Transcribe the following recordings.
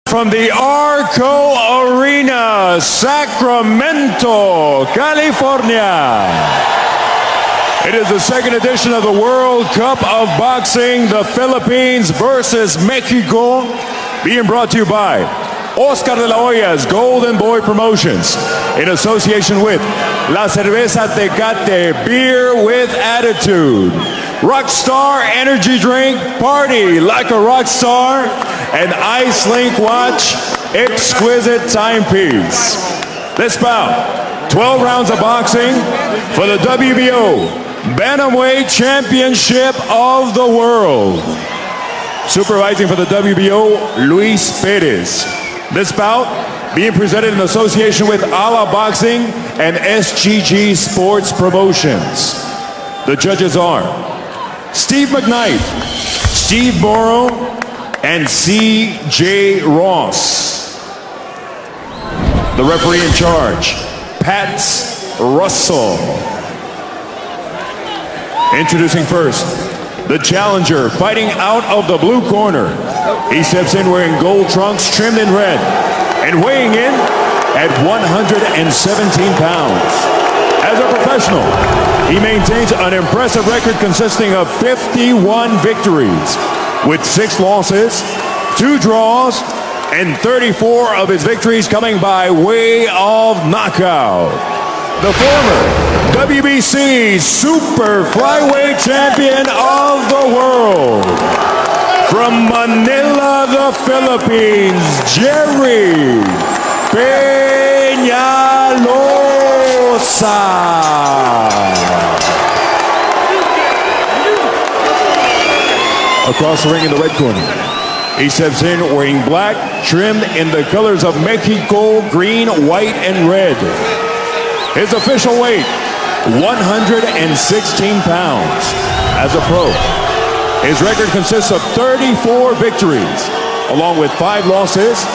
From the Arco Arena, Sacramento, California. It is the second edition of the World Cup of Boxing, the Philippines versus Mexico, being brought to you by Oscar de la Hoya's Golden Boy Promotions, in association with La Cerveza Tecate, beer with attitude, Rockstar Energy Drink, party like a rock star, and Ice Link Watch, exquisite timepiece. This bout, 12 rounds of boxing for the WBO Bantamweight Championship of the World. Supervising for the WBO, Luis Perez. This bout being presented in association with Ala Boxing and SGG Sports Promotions. The judges are Steve McKnight, Steve Morrow, and C.J. Ross. The referee in charge, Pat Russell. Introducing first, the challenger fighting out of the blue corner. He steps in wearing gold trunks trimmed in red and weighing in at 117 pounds. As a professional, he maintains an impressive record consisting of 51 victories, with 6 losses, 2 draws, and 34 of his victories coming by way of knockout. The former WBC super flyweight champion of the world. From Manila, the Philippines, Gerry Penalosa. Across the ring in the red corner, he steps in wearing black, trimmed in the colors of Mexico, green, white, and red. His official weight, 116 pounds. As a pro, his record consists of 34 victories, along with 5 losses,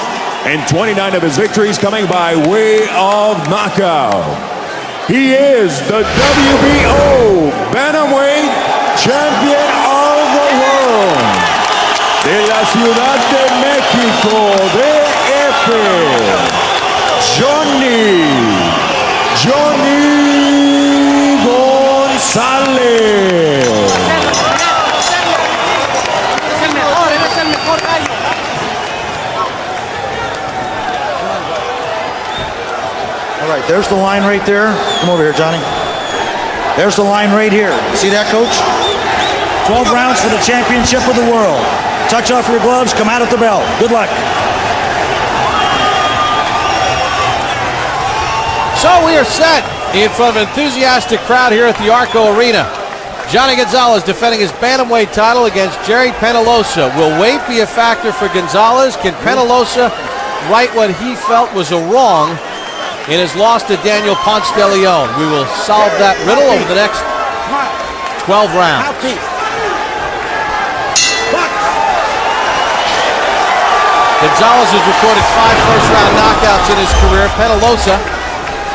and 29 of his victories coming by way of knockout. He is the WBO Bantamweight Champion of the World. De la Ciudad de México, DF, Jhonny Gonzalez. All right, there's the line right there. Come over here, Johnny. There's the line right here. See that, Coach? 12 rounds for the championship of the world. Touch off your gloves, come out at the bell. Good luck. So we are set in front of an enthusiastic crowd here at the Arco Arena. Jhonny Gonzalez defending his bantamweight title against Gerry Penalosa. Will weight be a factor for Gonzalez? Can Penalosa right what he felt was a wrong in his loss to Daniel Ponce de Leon? We will solve that riddle over the next 12 rounds. Gonzalez has recorded 5 first-round knockouts in his career. Penalosa,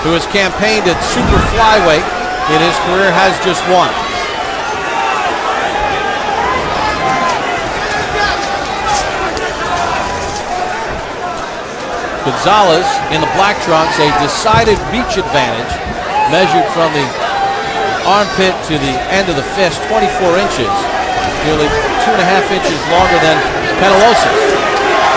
who has campaigned at super flyweight in his career, has just 1. Gonzalez in the black trunks, a decided reach advantage, measured from the armpit to the end of the fist, 24 inches, nearly 2.5 inches longer than Penalosa.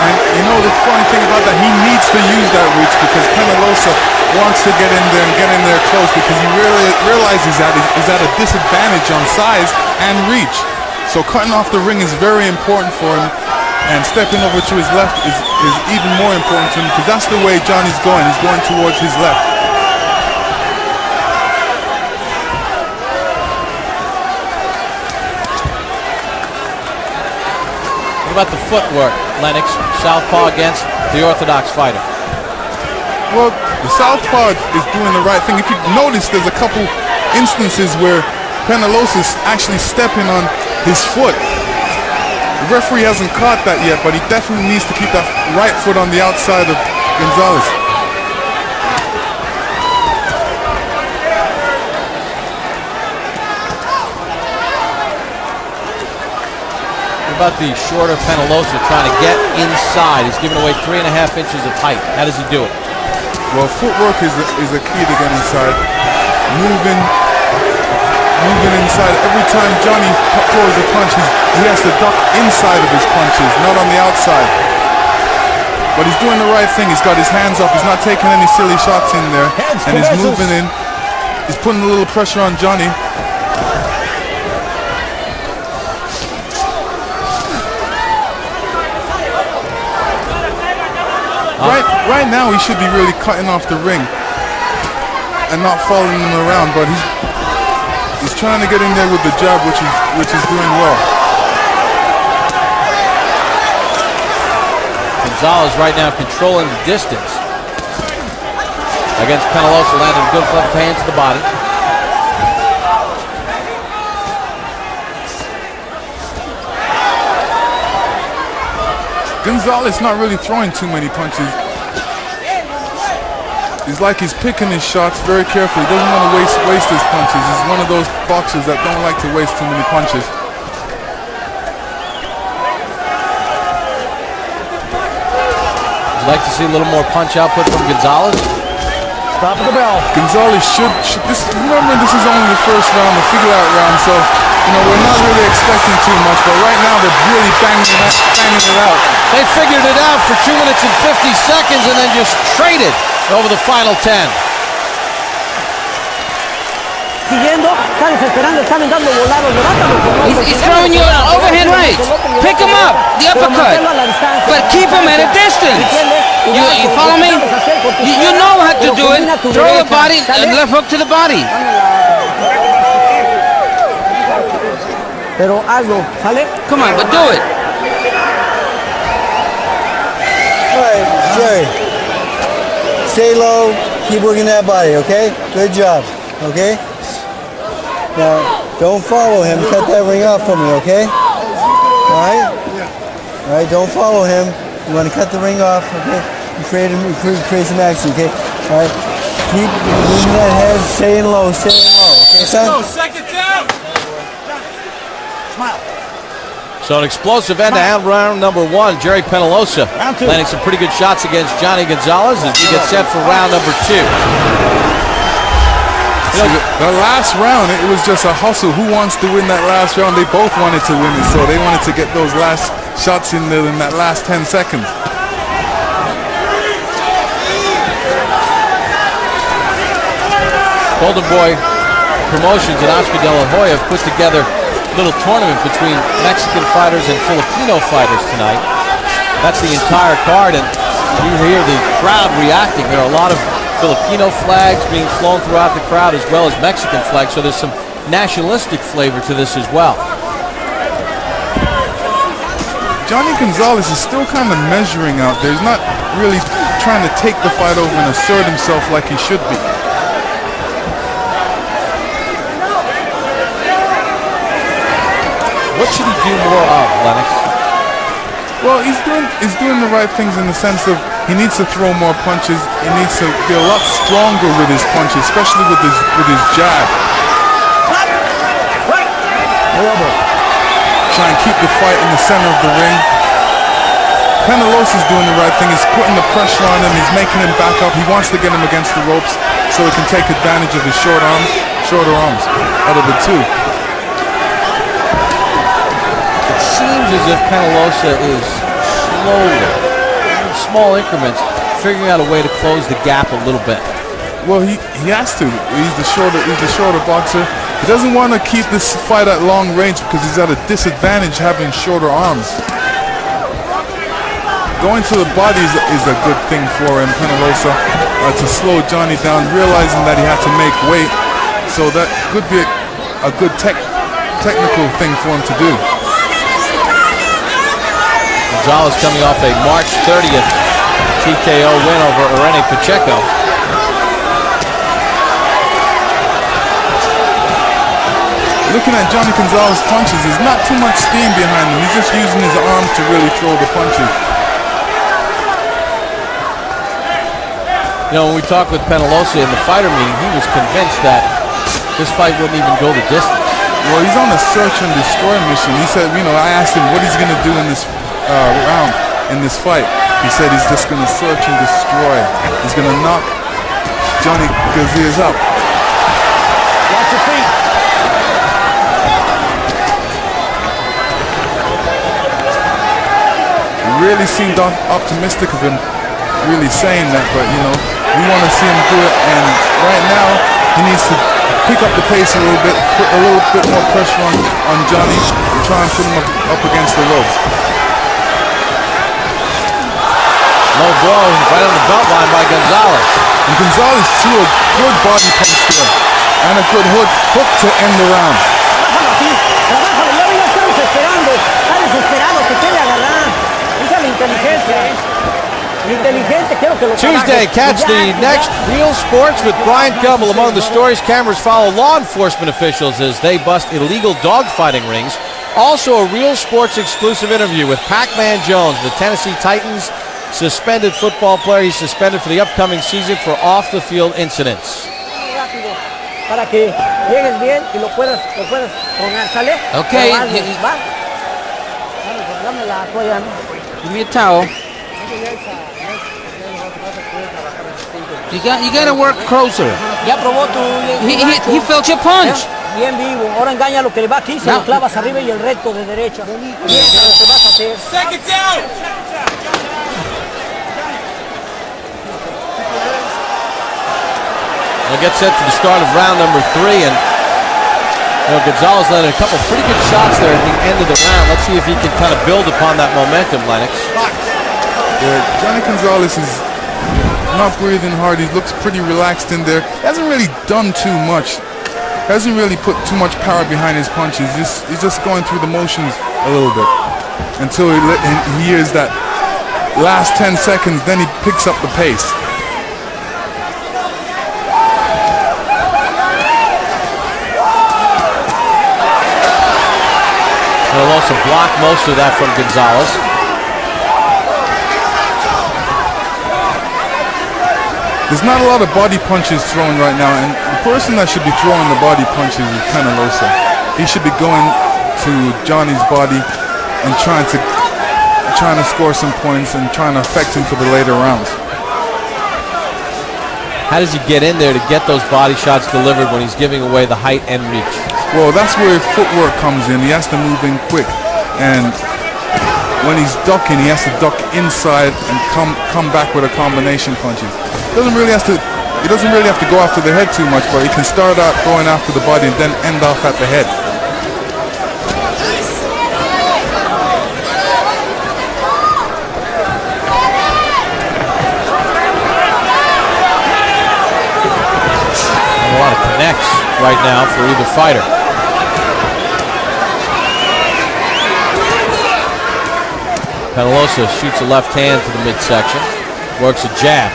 And you know the funny thing about that, he needs to use that reach because Penalosa wants to get in there and get in there close because he really realizes that he's at a disadvantage on size and reach. So cutting off the ring is very important for him, and stepping over to his left is even more important to him because that's the way Johnny's going. He's going towards his left. What about the footwork, Lennox? Southpaw against the orthodox fighter. Well, the southpaw is doing the right thing. If you notice, there's a couple instances where Penalosa is actually stepping on his foot. The referee hasn't caught that yet, but he definitely needs to keep that right foot on the outside of Gonzalez. about the shorter Penalosa trying to get inside? He's giving away 3.5 inches of height. How does he do it? Well, footwork is a key to get inside. Moving inside. Every time Jhonny throws a punch, he has to duck inside of his punches, not on the outside. But he's doing the right thing. He's got his hands up. He's not taking any silly shots in there. And he's moving in. He's putting a little pressure on Jhonny. Right now, he should be really cutting off the ring and not following him around. But he's trying to get in there with the jab, which is doing well. Gonzalez right now controlling the distance against Penalosa, landing a good left hand to the body. Gonzalez not really throwing too many punches. He's like he's picking his shots very carefully. He doesn't want to waste his punches. He's one of those boxers that don't like to waste too many punches. Would you like to see a little more punch output from Gonzalez? Top of the bell. Gonzalez should remember this is only the first round, the figure-out round, so we're not really expecting too much. But right now they're really banging it out. They figured it out for 2 minutes and 50 seconds and then just traded over the final 10. Siguiendo, está desesperando, está aventando volados, levantando. He's throwing you an overhand right. Pick him up, the uppercut, but keep him at a distance. You follow me? You know how to do it. Throw a body, left hook to the body. Pero hazlo, ¿sale? Come on, but do it. All right, Jerry. Stay low, keep working that body, okay? Good job, okay? Now, don't follow him. Cut that ring off for me, okay? All right? All right, don't follow him. You want to cut the ring off, okay? And create some action, okay? All right? Keep moving that head, staying low, okay, son? Seconds out! Smile. So an explosive end-to-end round number 1. Gerry Penalosa landing some pretty good shots against Jhonny Gonzalez as he gets set for round number 2. The last round, it was just a hustle. Who wants to win that last round? They both wanted to win it, so they wanted to get those last shots in there in that last 10 seconds. Golden Boy Promotions and Oscar De La Hoya have put together a little tournament between Mexican fighters and Filipino fighters tonight. That's the entire card, and you hear the crowd reacting. There are a lot of Filipino flags being flown throughout the crowd as well as Mexican flags, so there's some nationalistic flavor to this as well. Jhonny Gonzalez is still kind of measuring out there. He's not really trying to take the fight over and assert himself like he should be. What should he do more of, Lennox? Well, he's doing the right things in the sense of he needs to throw more punches. He needs to be a lot stronger with his punches, especially with his jab. Try and keep the fight in the center of the ring. Penalosa's doing the right thing. He's putting the pressure on him. He's making him back up. He wants to get him against the ropes so he can take advantage of his shorter arms out of the two. It seems as if Penalosa is slowly, in small increments, figuring out a way to close the gap a little bit. Well, he has to. He's the shorter boxer. He doesn't want to keep this fight at long range because he's at a disadvantage having shorter arms. Going to the body is a good thing for him, Penalosa, to slow Jhonny down, realizing that he had to make weight. So that could be a good technical thing for him to do. Gonzalez coming off a March 30th TKO win over Irene Pacheco. Looking at Jhonny Gonzalez's punches, there's not too much steam behind him. He's just using his arms to really throw the punches. You know, when we talked with Penalosa in the fighter meeting, he was convinced that this fight wouldn't even go the distance. Well, he's on a search and destroy mission. He said, you know, I asked him what he's going to do in this round, in this fight. He said he's just going to search and destroy. He's going to knock Jhonny Gonzalez up. Watch your feet. Really seemed optimistic of him really saying that, but you know, we want to see him do it, and right now he needs to pick up the pace a little bit, put a little bit more pressure on Jhonny, and try and put him up against the ropes. Low blow right on the belt line by Gonzalez. And Gonzalez threw a good body punch there, and a good hook to end the round. Trabájalo aquí, trabájalo. Ya lo estamos esperando. Está desesperado, que quiere agarrar. Esa es la inteligencia. Inteligente, quiero que lo Tuesday, catch the next Real Sports with Brian Gumbel. Among the stories, cameras follow law enforcement officials as they bust illegal dogfighting rings. Also a Real Sports exclusive interview with Pac-Man Jones, the Tennessee Titans suspended football player. He's suspended for the upcoming season for off-the-field incidents. Para que llegues bien y lo puedas poner, ¿sale? Okay. Va. Dame la toalla. Give me a towel. You got to work closer. Ya probó tu... He felt your punch. Bien vivo. Ahora engaña lo que le va aquí, se lo clavas arriba y el recto de derecha. Piensa lo que vas a hacer. We'll get set for the start of round number 3, and Gonzalez landed a couple pretty good shots there at the end of the round. Let's see if he can kind of build upon that momentum, Lennox. Yeah, Jhonny Gonzalez is not breathing hard. He looks pretty relaxed in there. Hasn't really done too much. Hasn't really put too much power behind his punches. He's just going through the motions a little bit until he hears that last 10 seconds. Then he picks up the pace. Penalosa blocked most of that from Gonzalez. There's not a lot of body punches thrown right now, and the person that should be throwing the body punches is Penalosa. He should be going to Jhonny's body and trying to score some points and trying to affect him for the later rounds. How does he get in there to get those body shots delivered when he's giving away the height and reach? Well, that's where footwork comes in. He has to move in quick, and when he's ducking, he has to duck inside and come back with a combination punches. He doesn't really have to go after the head too much, but he can start out going after the body and then end off at the head. A lot of connects right now for either fighter. Penalosa shoots a left hand to the midsection, works a jab.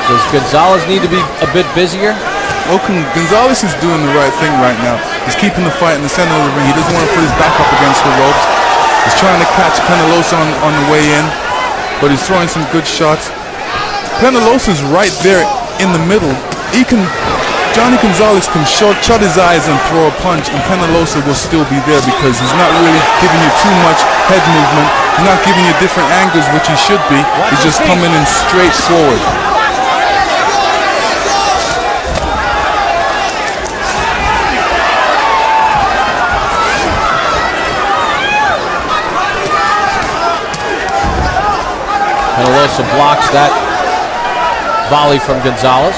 Does Gonzalez need to be a bit busier? Well, Gonzalez is doing the right thing right now. He's keeping the fight in the center of the ring. He doesn't want to put his back up against the ropes. He's trying to catch Penalosa on the way in, but he's throwing some good shots. Penalosa's right there in the middle. Jhonny Gonzalez can shut his eyes and throw a punch, and Penalosa will still be there because he's not really giving you too much head movement. He's not giving you different angles, which he should be. He's just coming in straight forward. Penalosa blocks that volley from Gonzalez.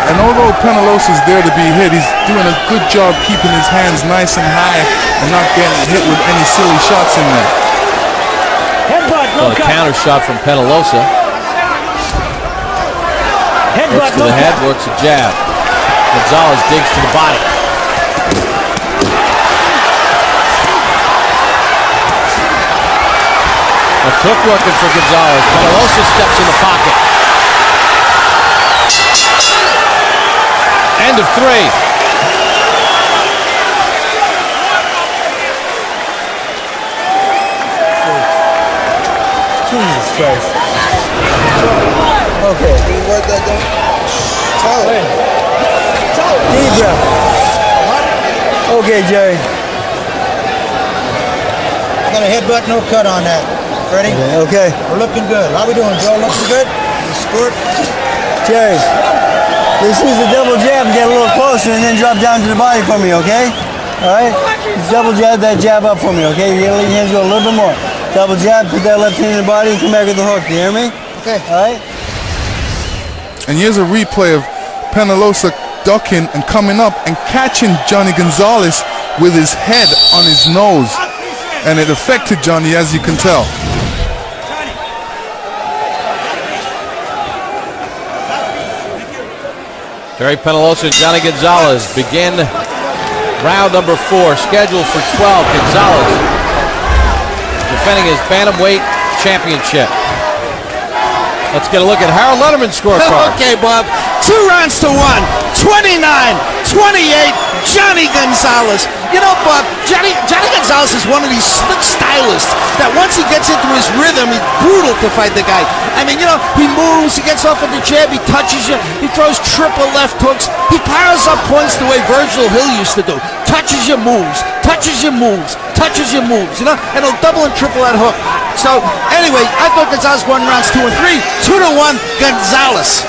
And although Penalosa's there to be hit, he's doing a good job keeping his hands nice and high and not getting hit with any silly shots in there. Well, a counter shot from Penalosa. Works to the head, works a jab. Gonzalez digs to the body. Left hook working for Gonzalez. Penalosa steps in the pocket. End of 3. Jeez. Christ. Okay. Deep breath. Okay, Jerry. I got a headbutt, no cut on that. Ready? Okay. We're looking good. How we doing, Joe? Looking good? You squirt? Jerry, just use the double jab and get a little closer and then drop down to the body for me, okay? All right? Just double jab that jab up for me, okay? You gotta let your hands go a little bit more. Double jab, put that left hand in the body and come back with the hook. You hear me? Okay. All right? And here's a replay of Penalosa ducking and coming up and catching Jhonny Gonzalez with his head on his nose. And it affected Jhonny, as you can tell. Gerry Penalosa and Jhonny Gonzalez begin round number 4, scheduled for 12. Gonzalez defending his bantamweight championship. Let's get a look at Harold Letterman's scorecard. Okay, Bob. 2 rounds to 1. 29-28. Jhonny Gonzalez. You know, Bob, Jhonny Gonzalez is one of these slick stylists that once he gets into his rhythm, he's brutal to fight the guy. I mean, you know, he moves, he gets off with the jab, he touches you, he throws triple left hooks. He powers up points the way Virgil Hill used to do. Touches your moves, touches your moves, touches your moves, you know, and he'll double and triple that hook. So, anyway, I thought Gonzalez won rounds 2 and 3. 2-1, Gonzalez.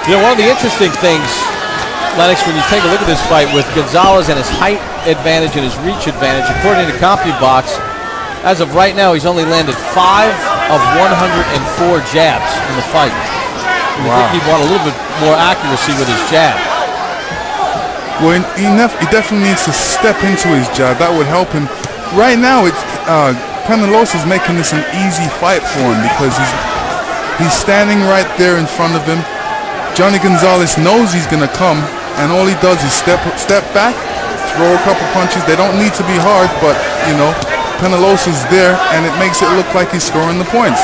You know, one of the interesting things, Lennox, when you take a look at this fight with Gonzalez and his height advantage and his reach advantage, according to CompuBox, as of right now, he's only landed 5 of 104 jabs in the fight. I think he'd want a little bit more accuracy with his jab. Well, he definitely needs to step into his jab. That would help him. Right now, it's Penalosa is making this an easy fight for him because he's standing right there in front of him. Jhonny Gonzalez knows he's going to come, and all he does is step back, throw a couple punches. They don't need to be hard, but, you know, Penalosa's there, and it makes it look like he's scoring the points.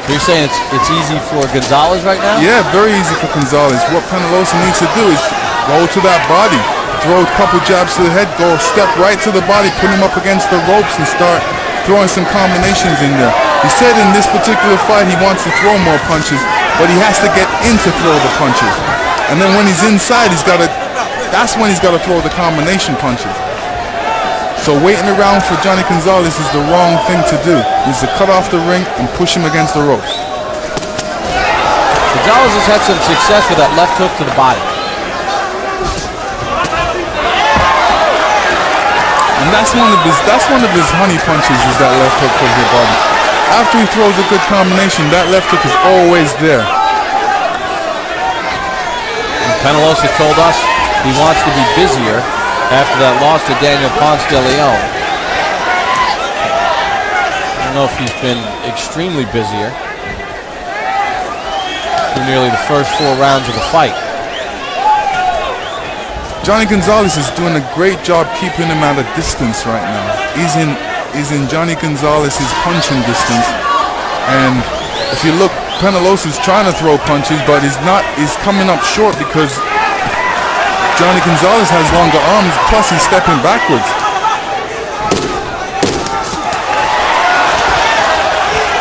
So you're saying it's easy for Gonzalez right now? Yeah, very easy for Gonzalez. What Penalosa needs to do is go to that body, throw a couple jabs to the head, go step right to the body, put him up against the ropes, and start throwing some combinations in there. He said in this particular fight he wants to throw more punches, but he has to get in to throw the punches. And then when he's inside, that's when he's got to throw the combination punches. So waiting around for Jhonny Gonzalez is the wrong thing to do. Is to cut off the ring and push him against the ropes. Gonzalez has had some success with that left hook to the body. And that's one of his honey punches, is that left hook to the body. After he throws a good combination, that left hook is always there. And Penalosa told us he wants to be busier after that loss to Daniel Ponce de Leon. I don't know if he's been extremely busier through nearly the first 4 rounds of the fight. Jhonny Gonzalez is doing a great job keeping him at a distance right now. He's in Jhonny Gonzalez's punching distance, and if you look, Penalosa's trying to throw punches, but he's coming up short because Jhonny Gonzalez has longer arms, plus he's stepping backwards.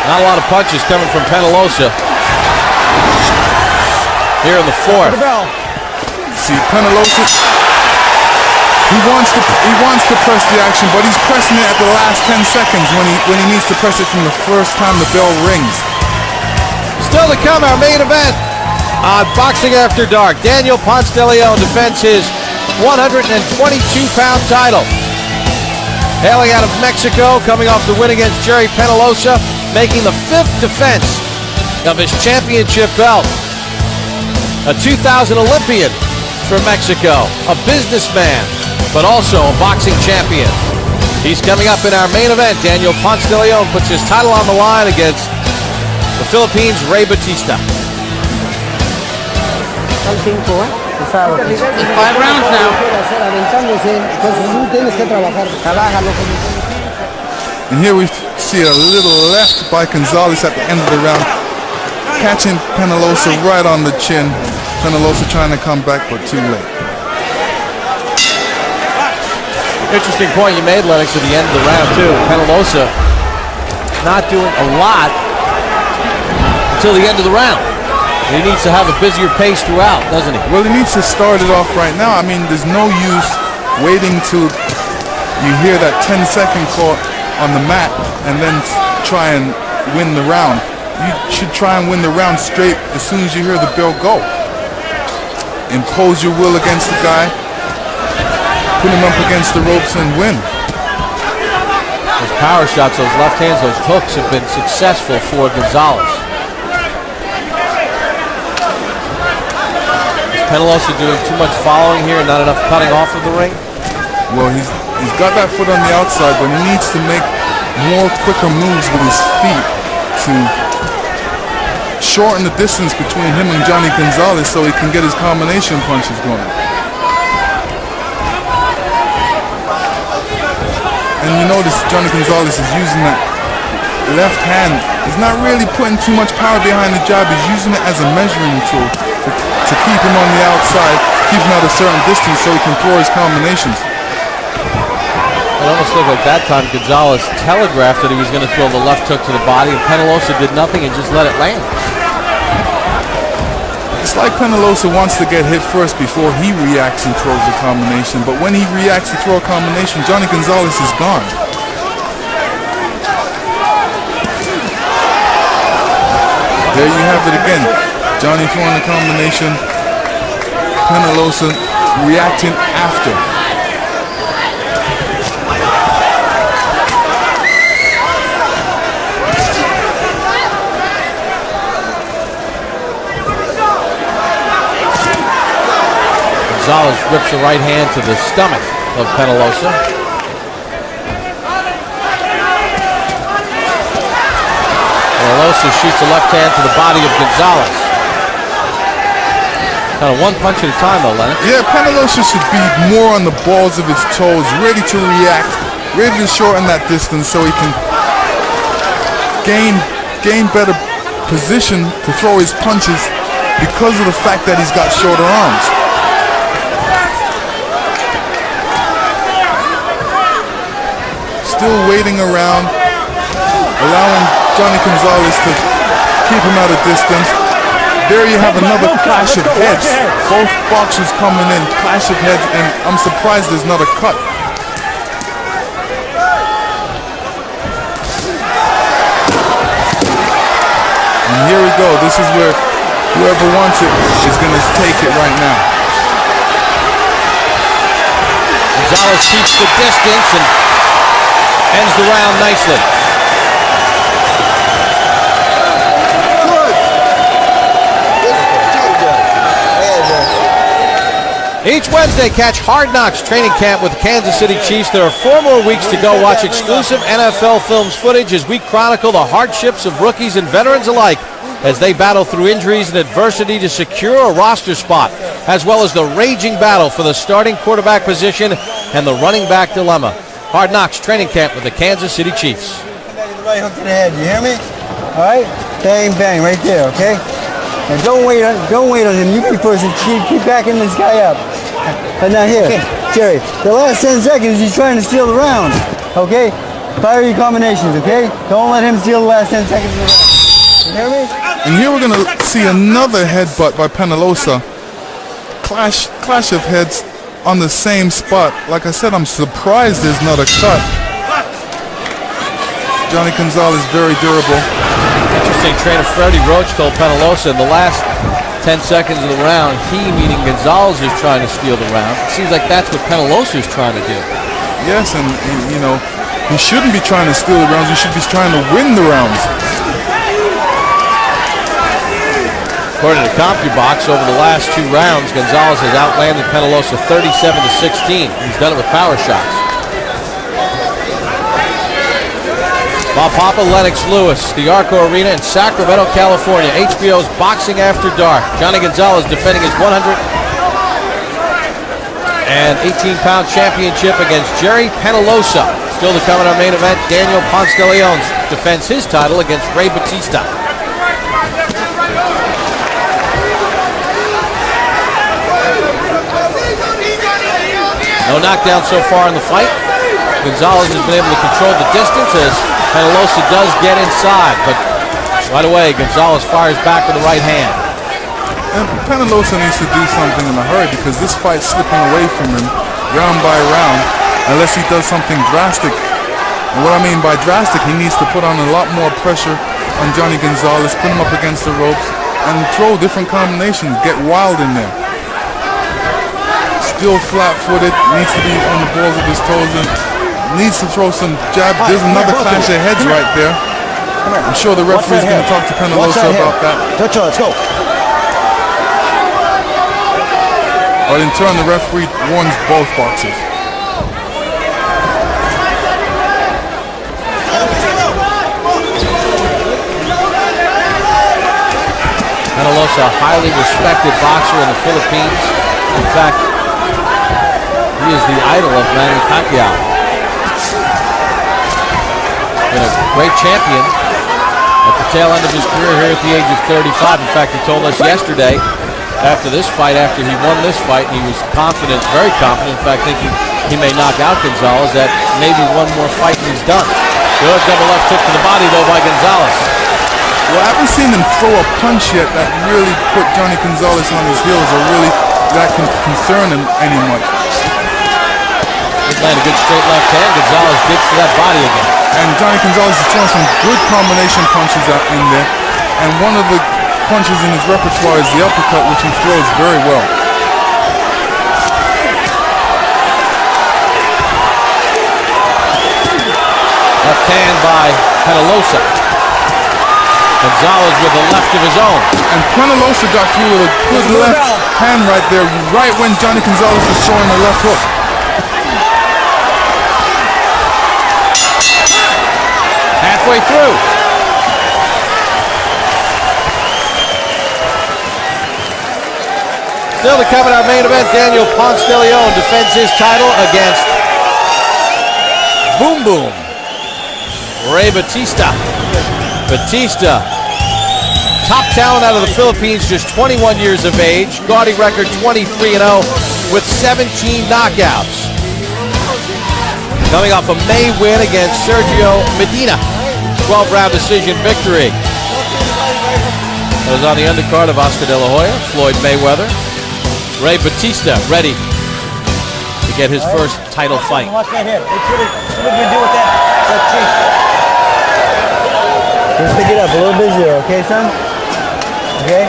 Not a lot of punches coming from Penalosa here in the 4th. See, Penalosa, he wants to press the action, but he's pressing it at the last 10 seconds when he needs to press it from the first time the bell rings. Still to come, our main event on Boxing After Dark. Daniel Ponce de Leon defends his 122-pound title. Hailing out of Mexico, coming off the win against Gerry Penalosa, making the 5th defense of his championship belt. A 2000 Olympian from Mexico, a businessman, but also a boxing champion. He's coming up in our main event. Daniel Ponce de Leon puts his title on the line against the Philippines' Ray Batista. Son 5, ¿eh? Pesado. 5 rounds now. Aventándose. Entonces tú tienes que trabajar. Trabájalo. And here we see a little left by Gonzalez at the end of the round, catching Penalosa right on the chin. Penalosa trying to come back, but too late. Interesting point you made, Lennox, at the end of the round, too. Penalosa not doing a lot until the end of the round. He needs to have a busier pace throughout, doesn't he? Well, he needs to start it off right now. I mean, there's no use waiting till you hear that 10-second call on the mat and then try and win the round. You should try and win the round straight as soon as you hear the bell go. Impose your will against the guy, put him up against the ropes and win. Those power shots, those left hands, those hooks have been successful for Gonzalez. Penalosa doing too much following here and not enough cutting off of the ring? Well, he's got that foot on the outside, but he needs to make more quicker moves with his feet to shorten the distance between him and Jhonny Gonzalez so he can get his combination punches going. And you notice Jhonny Gonzalez is using that left hand. He's not really putting too much power behind the jab. He's using it as a measuring tool to keep him on the outside, keep him at a certain distance so he can throw his combinations. It almost looked like that time Gonzalez telegraphed that he was going to throw the left hook to the body, and Penalosa did nothing and just let it land. It's like Penalosa wants to get hit first before he reacts and throws the combination, but when he reacts to throw a combination, Jhonny Gonzalez is gone. There you have it again. Jhonny throwing the combination, Penalosa reacting after. Gonzalez rips a right hand to the stomach of Penalosa. Penalosa shoots a left hand to the body of Gonzalez. Kind of one punch at a time, though, Lennox. Yeah, Penalosa should be more on the balls of his toes, ready to react, ready to shorten that distance so he can gain better position to throw his punches because of the fact that he's got shorter arms. Still waiting around, allowing Jhonny Gonzalez to keep him at a distance. There you have another clash of heads. Both boxers coming in, clash of heads, and I'm surprised there's not a cut. And here we go. This is where whoever wants it is going to take it right now. Gonzalez keeps the distance and ends the round nicely. Each Wednesday, catch Hard Knocks training camp with the Kansas City Chiefs. There are 4 more weeks to go. Watch exclusive NFL Films footage as we chronicle the hardships of rookies and veterans alike as they battle through injuries and adversity to secure a roster spot, as well as the raging battle for the starting quarterback position and the running back dilemma. Hard Knocks training camp with the Kansas City Chiefs. Right hook to the head, you hear me? All right, bang, bang, right there, okay? And don't wait on him. You be first and keep backing this guy up. And now here, Jerry, the last 10 seconds he's trying to steal the round, okay? Fire your combinations, okay? Don't let him steal the last 10 seconds of the round. You hear me? And here we're going to see another headbutt by Penalosa. Clash of heads on the same spot. Like I said, I'm surprised there's not a cut. Jhonny Gonzalez very durable. Interesting, trainer Freddie Roach told Penalosa in the last 10 seconds of the round, he, meaning Gonzalez, is trying to steal the round. It seems like that's what Penalosa is trying to do. Yes, and you know, he shouldn't be trying to steal the rounds. He should be trying to win the rounds. According to CompuBox, over the last 2 rounds, Gonzalez has outlanded Penalosa 37-16. He's done it with power shots. Bob Papa, Lennox Lewis, the Arco Arena in Sacramento, California. HBO's Boxing After Dark. Jhonny Gonzalez defending his 118-pound championship against Gerry Penalosa. Still to come in our main event, Daniel Ponce de Leon defends his title against Ray Batista. No knockdown so far in the fight. Gonzalez has been able to control the distance as Penalosa does get inside, but Right away, Gonzalez fires back with the right hand. And Penalosa needs to do something in a hurry because this fight's slipping away from him round by round unless he does something drastic. And what I mean by drastic, he needs to put on a lot more pressure on Jhonny Gonzalez, put him up against the ropes, and throw different combinations, get wild in there. Still flat-footed, needs to be on the balls of his toes, and needs to throw some jab. There's another clash of heads right there. I'm sure the referee's going to talk to Penalosa about that. Let's go. But in turn, the referee warns both boxers. Penalosa, a highly respected boxer in the Philippines. In fact, he is the idol of Manny Pacquiao. Been a great champion at the tail end of his career here at the age of 35. In fact, he told us yesterday, after this fight, after he won this fight, and he was confident, very confident, in fact, thinking he may knock out Gonzalez, that maybe one more fight and he's done. Good double left hook to the body, though, by Gonzalez. Well, I haven't seen him throw a punch yet that really put Jhonny Gonzalez on his heels or really that can concern him any much. He's landed a good straight left hand. Gonzalez digs to that body again. And Jhonny Gonzalez is throwing some good combination punches out in there. And one of the punches in his repertoire is the uppercut, which he throws very well. Left hand by Penalosa. Gonzalez with the left of his own. And Penalosa got through with a good left hand right there, right when Jhonny Gonzalez was throwing the left hook. Halfway through. Still to come in our main event, Daniel Ponce de Leon defends his title against Boom Boom Ray Batista. Batista, top talent out of the Philippines, just 21 years of age. Gaudy record 23-0 with 17 knockouts. Coming off a May win against Sergio Medina. 12-round decision victory. That was on the undercard of Oscar De La Hoya, Floyd Mayweather. Ray Batista ready to get his first title fight. Watch that hit. What did we do with that cheek? Just pick it up a little bit zero, okay, son? Okay?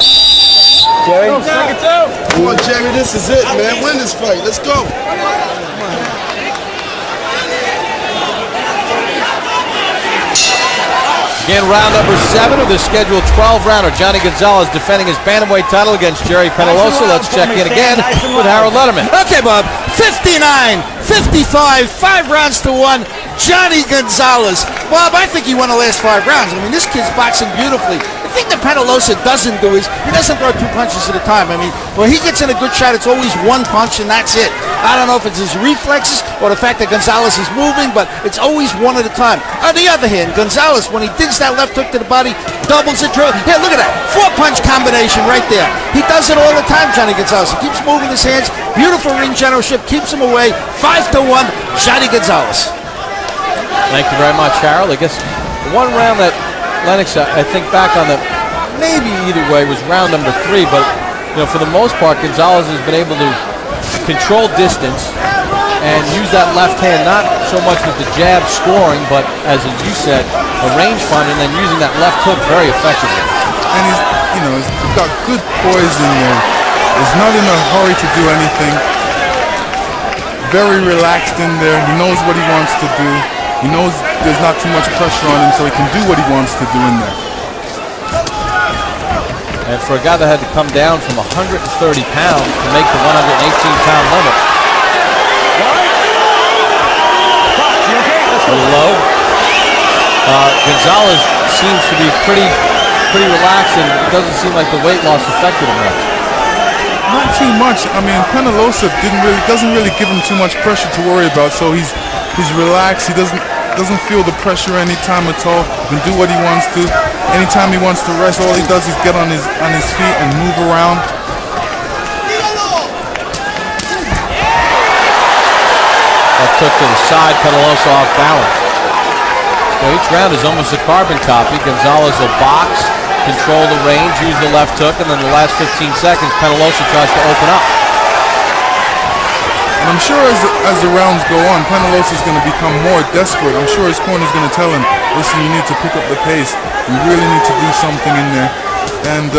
Gerry? Come on, Gerry, this is it, man. Win this fight. Let's go. Again, round number 7 of the scheduled 12-rounder. Jhonny Gonzalez defending his bantamweight title against Gerry Penalosa. Let's check in again with Harold Letterman. Okay, Bob. 59-55, 5 rounds to 1. Jhonny Gonzalez. Bob, I think he won the last 5 rounds. I mean, this kid's boxing beautifully. The thing that Penalosa doesn't do is he doesn't throw 2 punches at a time. I mean, when he gets in a good shot, it's always 1 punch and that's it. I don't know if it's his reflexes or the fact that Gonzalez is moving, but it's always 1 at a time. On the other hand, Gonzalez, when he digs that left hook to the body, doubles it. Here, look at that. 4-punch combination right there. He does it all the time, Jhonny Gonzalez. He keeps moving his hands. Beautiful ring generalship. Keeps him away. 5-1, Jhonny Gonzalez. Thank you very much, Harold. I guess the one round that Lennox, I think back on the maybe either way was round number 3, but you know, for the most part, Gonzalez has been able to control distance and use that left hand, not so much with the jab scoring, but as you said, a range finder, and then using that left hook very effectively. And he's got good poise in there. He's not in a hurry to do anything. Very relaxed in there. He knows what he wants to do. He knows there's not too much pressure on him, so he can do what he wants to do in there. And for a guy that had to come down from 130 pounds to make the 118-pound limit. A little low. Gonzalez seems to be pretty relaxed, and it doesn't seem like the weight loss affected him much. Not too much. I mean, Penalosa doesn't really give him too much pressure to worry about, so he's relaxed. He doesn't feel the pressure anytime at all. He can do what he wants to. Anytime he wants to rest, all he does is get on his feet and move around. That took to the side, Penalosa off balance. So each round is almost a carbon copy. Gonzalez will box, control the range, use the left hook, and then the last 15 seconds, Penalosa tries to open up. And I'm sure as the rounds go on, Penalosa is going to become more desperate. I'm sure his corner is going to tell him, listen, you need to pick up the pace. You really need to do something in there. And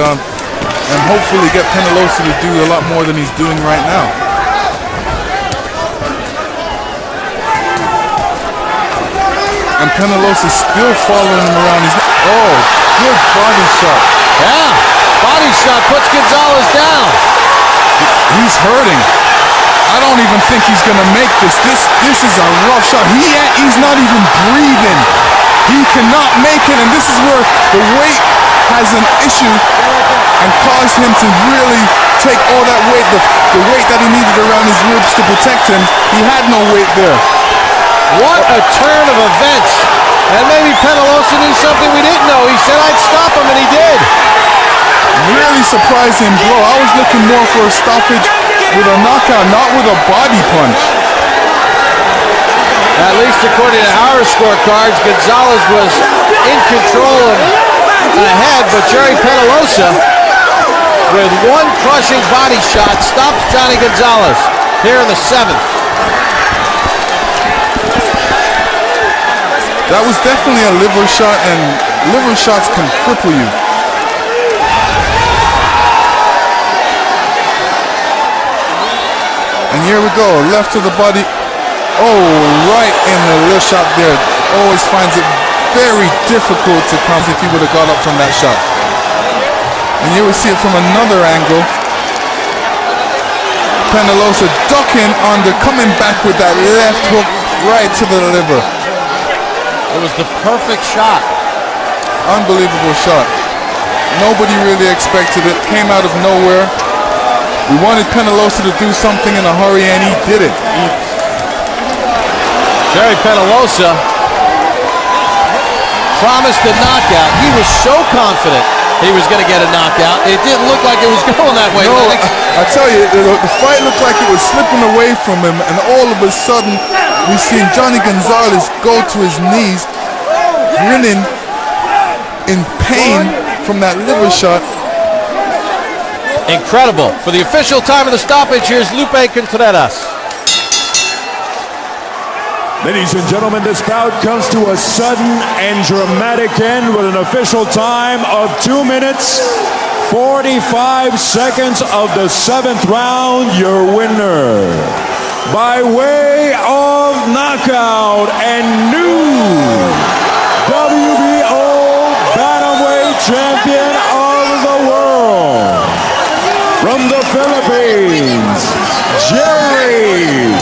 hopefully get Penalosa to do a lot more than he's doing right now. And Penalosa still following him around. Oh, good body shot. Yeah, body shot puts Gonzalez down. He's hurting. I don't even think he's going to make this. This is a rough shot. He's not even breathing. He cannot make it, and this is where the weight has an issue and caused him to really take all that weight, the weight that he needed around his ribs to protect him. He had no weight there. What a turn of events. And maybe Penalosa knew something we didn't know. He said, I'd stop him, and he did. Really surprising blow. I was looking more for a stoppage with a knockout, not with a body punch. At least according to our scorecards, Gonzalez was in control and ahead, but Gerry Penalosa, with one crushing body shot, stops Jhonny Gonzalez here in the 7th. That was definitely a liver shot, and liver shots can cripple you. And here we go, left to the body. Oh, right in the liver shot there. Always finds it very difficult to count if he would have got up from that shot. And here we see it from another angle. Penalosa ducking under, coming back with that left hook right to the liver. It was the perfect shot. Unbelievable shot. Nobody really expected it. Came out of nowhere. We wanted Penalosa to do something in a hurry, and he did it. Gerry Penalosa promised a knockout. He was so confident he was going to get a knockout. It didn't look like it was going that way. No, I tell you, the fight looked like it was slipping away from him, and all of a sudden, we've seen Jhonny Gonzalez go to his knees, grinning in pain from that liver shot. Incredible. For the official time of the stoppage, here's Lupe Contreras. Ladies and gentlemen, this bout comes to a sudden and dramatic end with an official time of 2 minutes, 45 seconds of the 7th round. Your winner, by way of knockout and new WBO bantamweight champion of the world, from the Philippines, Gerry